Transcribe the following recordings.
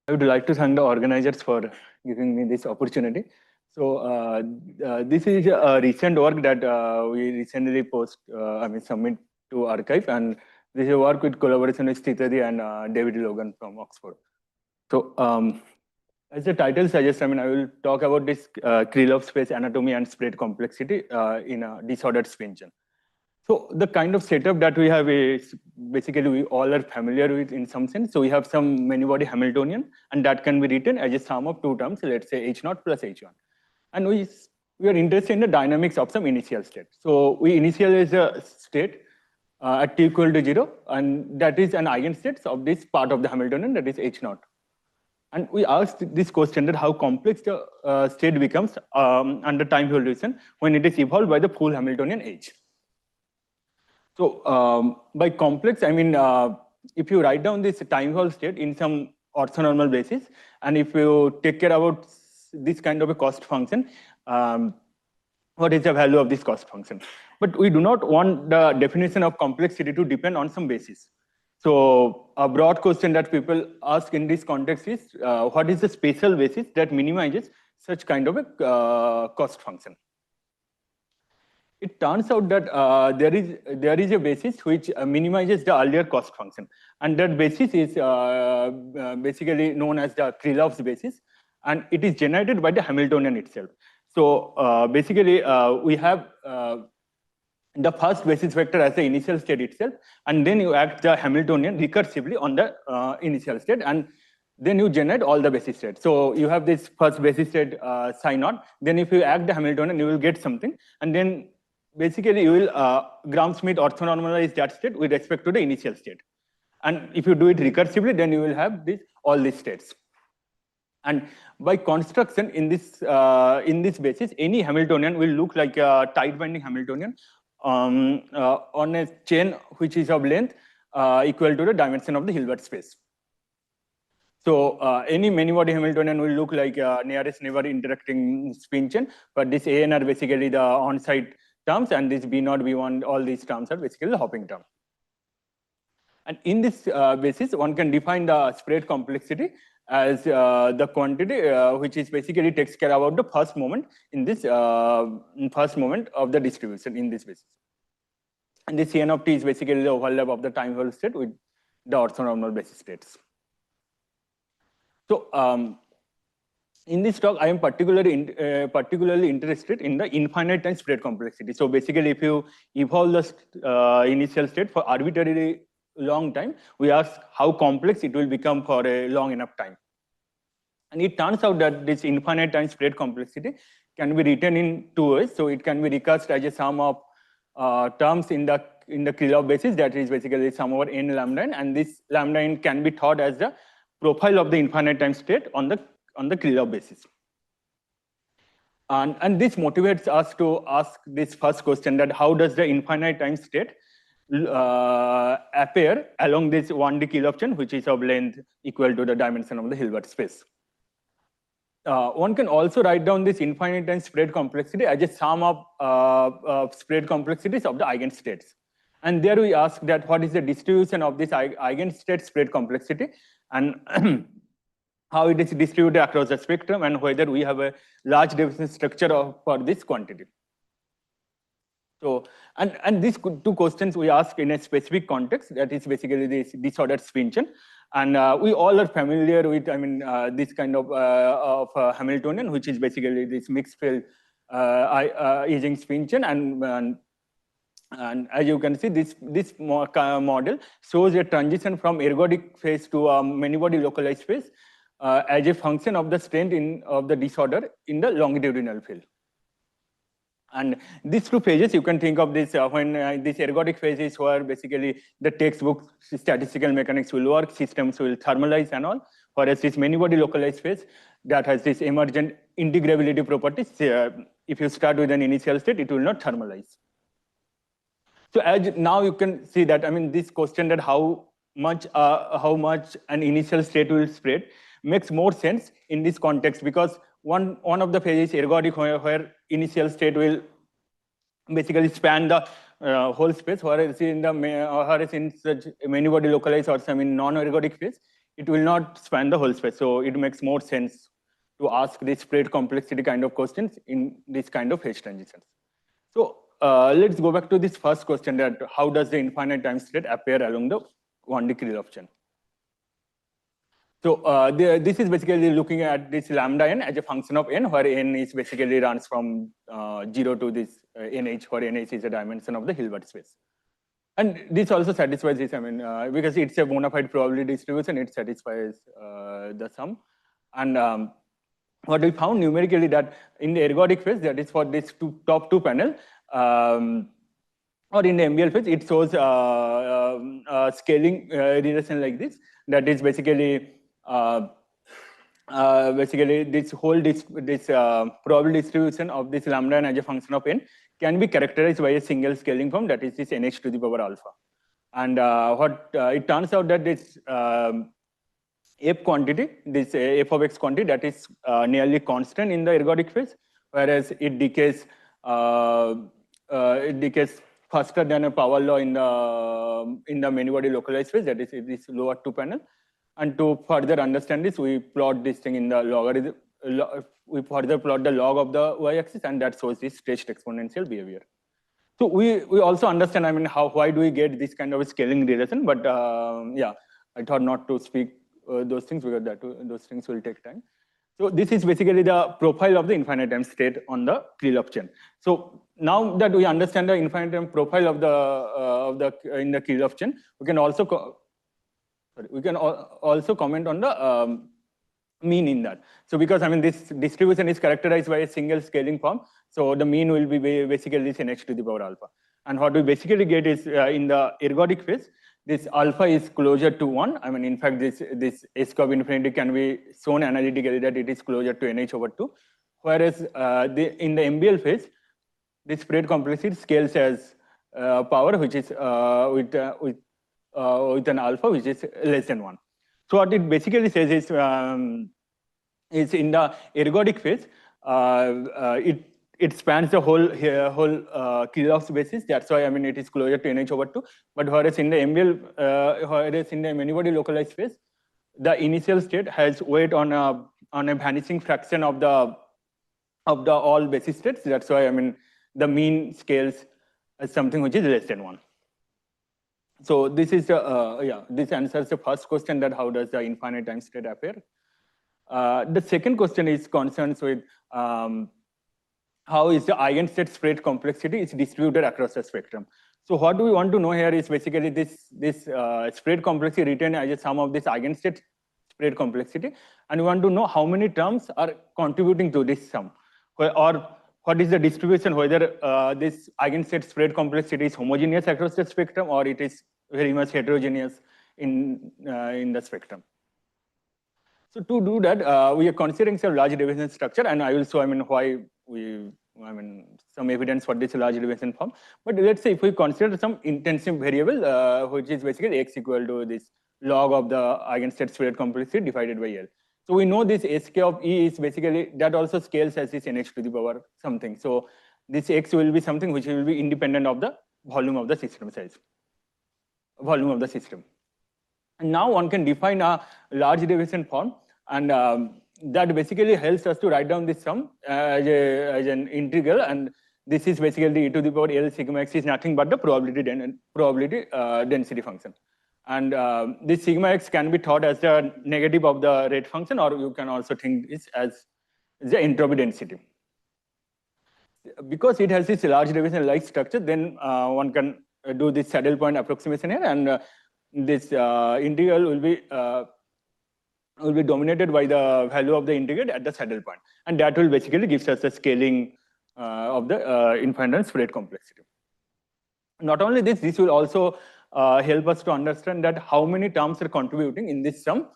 I would like to thank the organizers for giving me this opportunity. So this is a recent work that we recently submit to archive, and this is a work with collaboration with Stithadi and David Logan from Oxford. So as the title suggests, I will talk about this Krylov-space anatomy and spread complexity in a disordered spin chain. So the kind of setup that we have is basically we all are familiar with in some sense. So we have some many-body Hamiltonian, and that can be written as a sum of two terms, let's say H0 plus H1. And we are interested in the dynamics of some initial state. So we initialize a state at t equal to 0, and that is an eigenstate of this part of the Hamiltonian, that is H0. And we asked this question that how complex the state becomes under time evolution when it is evolved by the full Hamiltonian H. So by complex, I mean, if you write down this time evolved state in some orthonormal basis, and if you take care about this kind of a cost function, what is the value of this cost function? But we do not want the definition of complexity to depend on some basis. So a broad question that people ask in this context is, what is the spatial basis that minimizes such kind of a cost function? It turns out that there is a basis which minimizes the earlier cost function, and that basis is basically known as the Krylov's basis, and it is generated by the Hamiltonian itself. So basically, we have the first basis vector as the initial state itself, and then you act the Hamiltonian recursively on the initial state, and then you generate all the basis states. So you have this first basis state psi naught. Then if you act the Hamiltonian, you will get something, and then basically you will Gram-Schmidt orthonormalize that state with respect to the initial state. And if you do it recursively, then you will have all these states. And by construction in this basis, any Hamiltonian will look like a tight binding Hamiltonian on a chain which is of length equal to the dimension of the Hilbert space. So any many-body Hamiltonian will look like nearest neighbor interacting spin chain, but this AN are basically the on-site terms, and this B0, B1, all these terms are basically the hopping term. And in this basis, one can define the spread complexity as the quantity which is basically takes care about the first moment in this first moment of the distribution in this basis. And the Cn of t is basically the overlap of the time evolved state with the orthonormal basis states. So in this talk, I am particularly interested in the infinite time spread complexity. So basically, if you evolve the initial state for arbitrarily long time, we ask how complex it will become for a long enough time. And it turns out that this infinite time spread complexity can be written in two ways. So it can be recursed as a sum of terms in the Krylov basis, that is basically sum over n lambda n, and this lambda n can be thought as the profile of the infinite time state on the Krylov basis. And this motivates us to ask this first question, that how does the infinite time state appear along this 1D Krylov chain, which is of length equal to the dimension of the Hilbert space. One can also write down this infinite time spread complexity as a sum of spread complexities of the eigenstates. And there we ask that what is the distribution of this eigenstate spread complexity, and how it is distributed across the spectrum, and whether we have a large division structure for this quantity. So, and these two questions we ask in a specific context, that is basically this disordered spin chain. And we all are familiar with, this kind of Hamiltonian, which is basically this mixed field Ising spin chain. And as you can see, this model shows a transition from ergodic phase to a many-body localized phase as a function of the strength of the disorder in the longitudinal field. And these two phases, you can think of this when this ergodic phase is where basically the textbook statistical mechanics will work, systems will thermalize and all, whereas this many-body localized phase that has this emergent integrability properties. If you start with an initial state, it will not thermalize. So as now you can see that, this question that how much an initial state will spread makes more sense in this context, because one of the phases is ergodic, where initial state will basically span the whole space, whereas in such many-body localized or some in non-ergodic phase, it will not span the whole space. So it makes more sense to ask this spread complexity kind of questions in this kind of H transitions. So let's go back to this first question, that how does the infinite time state appear along the 1D Krylov chain? So this is basically looking at this lambda n as a function of n, where n is basically runs from 0 to this nh, where nh is a dimension of the Hilbert space. And this also satisfies this, I mean, because it's a bona fide probability distribution, it satisfies the sum. And what we found numerically, that in the ergodic phase, that is for this top two panel, or in the MBL phase, it shows scaling relation like this. That is basically this whole probability distribution of this lambda n as a function of n can be characterized by a single scaling form, that is this nh to the power alpha. And it turns out that this f quantity, this f of x quantity, that is nearly constant in the ergodic phase, whereas it decays faster than a power law in the many body localized phase, that is this lower two panel. And to further understand this, we plot this thing in the logarithm. We further plot the log of the y-axis, and that shows this stretched exponential behavior. So we also understand, I mean, why do we get this kind of a scaling relation? But yeah, I thought not to speak those things, because those things will take time. So this is basically the profile of the infinite time state on the Krylov chain. So now that we understand the infinite time profile of the in the Krylov chain, we can also comment on the mean in that. So because, I mean, this distribution is characterized by a single scaling form, so the mean will be basically this nh to the power alpha. And what we basically get is in the ergodic phase, this alpha is closer to 1. I mean, in fact, this S of infinity can be shown analytically that it is closer to nh over 2. Whereas in the MBL phase, this spread complexity scales as power, which is with an alpha which is less than 1. So what it basically says is in the ergodic phase, it spans the whole Krylov basis. That's why, I mean, it is closer to nh over 2. But whereas in the MBL, whereas in the many body localized phase, the initial state has weight on a vanishing fraction of the all basis states. That's why, I mean, the mean scales as something which is less than 1. So this is this answers the first question, that how does the infinite time state appear. The second question is concerns with how is the eigenstate spread complexity is distributed across the spectrum. So what we want to know here is basically this spread complexity written as a sum of this eigenstate spread complexity, and we want to know how many terms are contributing to this sum, or what is the distribution, whether this eigenstate spread complexity is homogeneous across the spectrum, or it is very much heterogeneous in the spectrum. So to do that, we are considering some large division structure, and I will show, I mean, why some evidence for this large division form. But let's say if we consider some intensive variable, which is basically x equal to this log of the eigenstate spread complexity divided by L. So we know this sk of E is basically, that also scales as this nh to the power something. So this x will be something which will be independent of the volume of the system size, volume of the system. And now one can define a large division form, and that basically helps us to write down this sum as an integral, and this is basically e to the power L sigma x is nothing but the probability density function. And this sigma x can be thought as the negative of the rate function, or you can also think this as the entropy density. Because it has this large division like structure, then one can do this saddle point approximation here, and this integral will be dominated by the value of the integrate at the saddle point, and that will basically gives us the scaling of the infinite spread complexity. Not only this will also help us to understand that how many terms are contributing in this sum.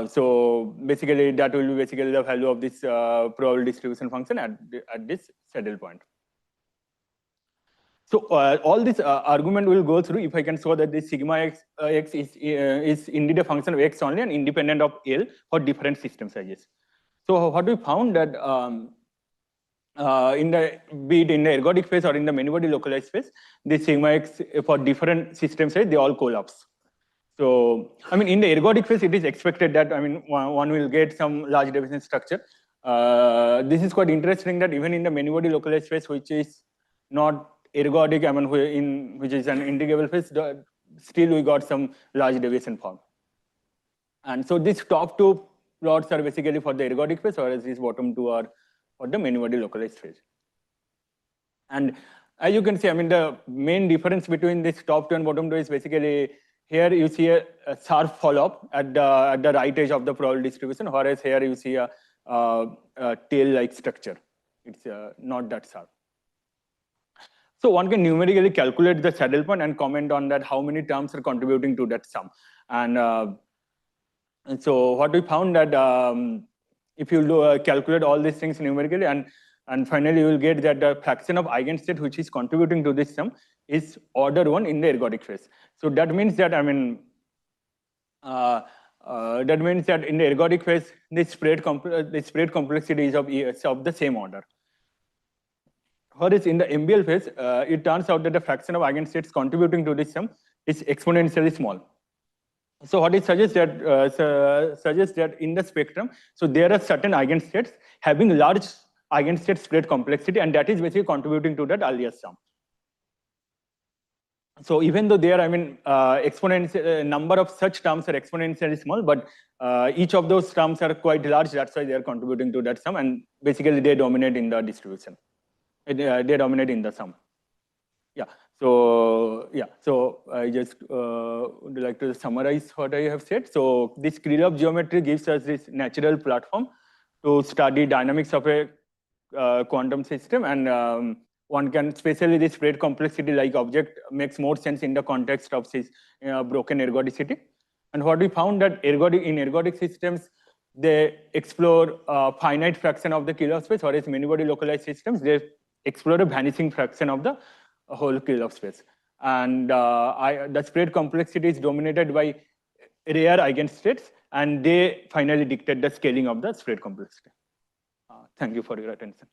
So basically that will be basically the value of this probability distribution function at this saddle point. So all this argument will go through if I can show that this sigma x is indeed a function of x only and independent of L for different system sizes. So what we found that be it in the ergodic phase or in the many body localized phase, this sigma x for different system size, they all collapse. So, I mean, in the ergodic phase, it is expected that, I mean, one will get some large division structure. This is quite interesting that even in the many-body localized phase, which is not ergodic, I mean, which is an integrable phase, still we got some large deviation form. And so these top two plots are basically for the ergodic phase, whereas these bottom two are for the many-body localized phase. And as you can see, I mean, the main difference between this top two and bottom two is basically here you see a sharp follow-up at the right edge of the probability distribution, whereas here you see a tail-like structure. It's not that sharp. So one can numerically calculate the saddle point and comment on that how many terms are contributing to that sum. And so what we found that if you calculate all these things numerically, and finally you will get that the fraction of eigenstate which is contributing to this sum is order 1 in the ergodic phase. So that means that, I mean, that means that in the ergodic phase, the spread complexity is of the same order. Whereas in the MBL phase, it turns out that the fraction of eigenstates contributing to this sum is exponentially small. So what it suggests that in the spectrum, so there are certain eigenstates having large eigenstate spread complexity, and that is basically contributing to that earlier sum. So even though there, I mean, number of such terms are exponentially small, but each of those terms are quite large. That's why they are contributing to that sum, and basically they dominate in the distribution. They dominate in the sum. Yeah. So yeah. So I just would like to summarize what I have said. So this Krylov geometry gives us this natural platform to study dynamics of a quantum system, and one can, especially this spread complexity like object makes more sense in the context of this broken ergodicity. And what we found that in ergodic systems, they explore finite fraction of the Krylov-space, whereas many-body localized systems, they explore a vanishing fraction of the whole Krylov-space. And the spread complexity is dominated by rare eigenstates, and they finally dictate the scaling of the spread complexity. Thank you for your attention.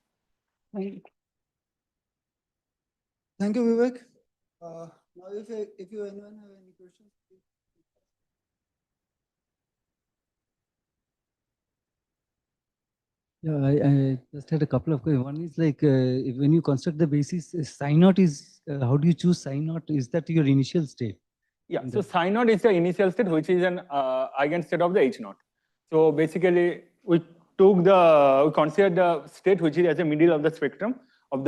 Thank you, Vivek. Now, if you anyone have any questions, please. Yeah, I just had a couple of questions. One is like when you construct the basis, psi naught is how do you choose psi naught? Is that your initial state? Yeah, so psi naught is the initial state, which is an eigenstate of the H naught. So basically, we considered the state which is as a middle of the spectrum of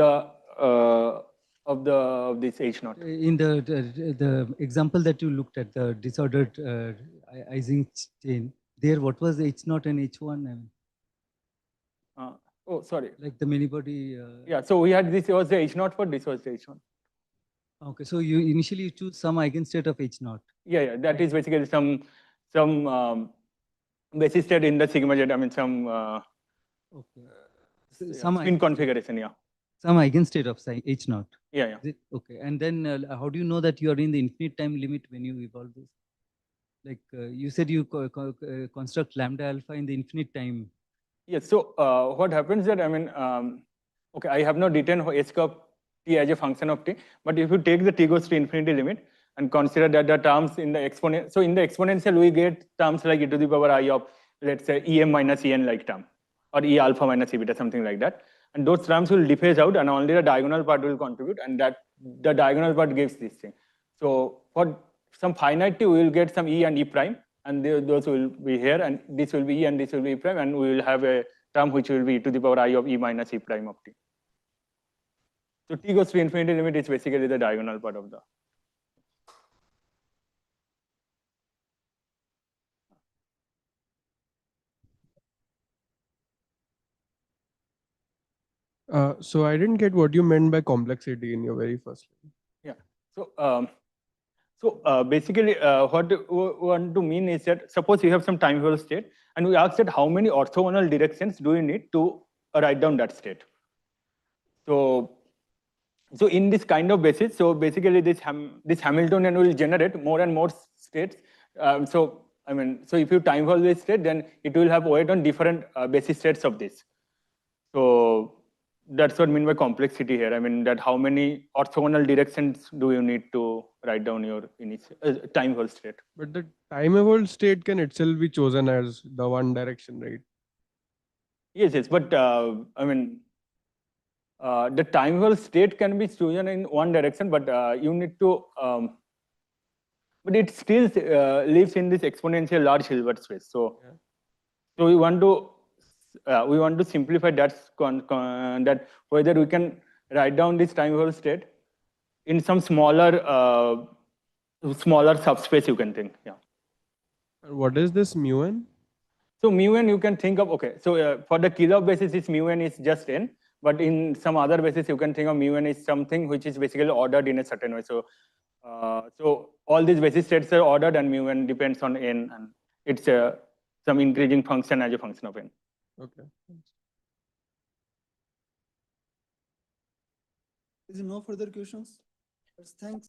this H naught. In the example that you looked at, the disordered Ising chain, there what was H naught and H1? Oh, sorry. Like the many-body. Yeah, so we had this was the H naught for this was the H1. Okay, so you initially choose some eigenstate of H naught. Yeah, that is basically some basis state in the sigma jet. I mean some some spin configuration. Yeah. Some eigenstate of H naught. Yeah. Okay, and then how do you know that you are in the infinite time limit when you evolve this? Like you said, you construct lambda alpha in the infinite time. Yes. So what happens that, I mean, okay, I have not written h cup t as a function of t, but if you take the t goes to infinity limit and consider that the terms in the exponent, so in the exponential we get terms like e to the power I of, let's say, em minus en like term, or e alpha minus e beta, something like that. And those terms will dephase out, and only the diagonal part will contribute, and that the diagonal part gives this thing. So for some finite t, we will get some e and e prime, and those will be here, and this will be e and this will be e prime, and we will have a term which will be e to the power I of e minus e prime of t. So t goes to infinity limit is basically the diagonal part of the. So I didn't get what you meant by complexity in your very first line. Yeah. So basically, what we want to mean is that suppose you have some time-eval state, and we ask that how many orthogonal directions do you need to write down that state. So in this kind of basis, so basically this Hamiltonian will generate more and more states. So if you time-eval this state, then it will have weight on different basis states of this. So that's what I mean by complexity here. I mean that how many orthogonal directions do you need to write down your initial time evolved state. But the time evolved state can itself be chosen as the one direction, right? Yes, but I mean, the time evolved state can be chosen in one direction, but you need to, but it still lives in this exponential large Hilbert space. So, Yeah. so we want to simplify that whether we can write down this time evolved state in some smaller subspace. You can think, yeah. And what is this mu n? So mu n you can think of, okay, so for the Krylov basis, this mu n is just n, but in some other basis, you can think of mu n is something which is basically ordered in a certain way. So, so all these basis states are ordered, and mu n depends on n, and it's some increasing function as a function of n. Okay. Is there no further questions? Thanks.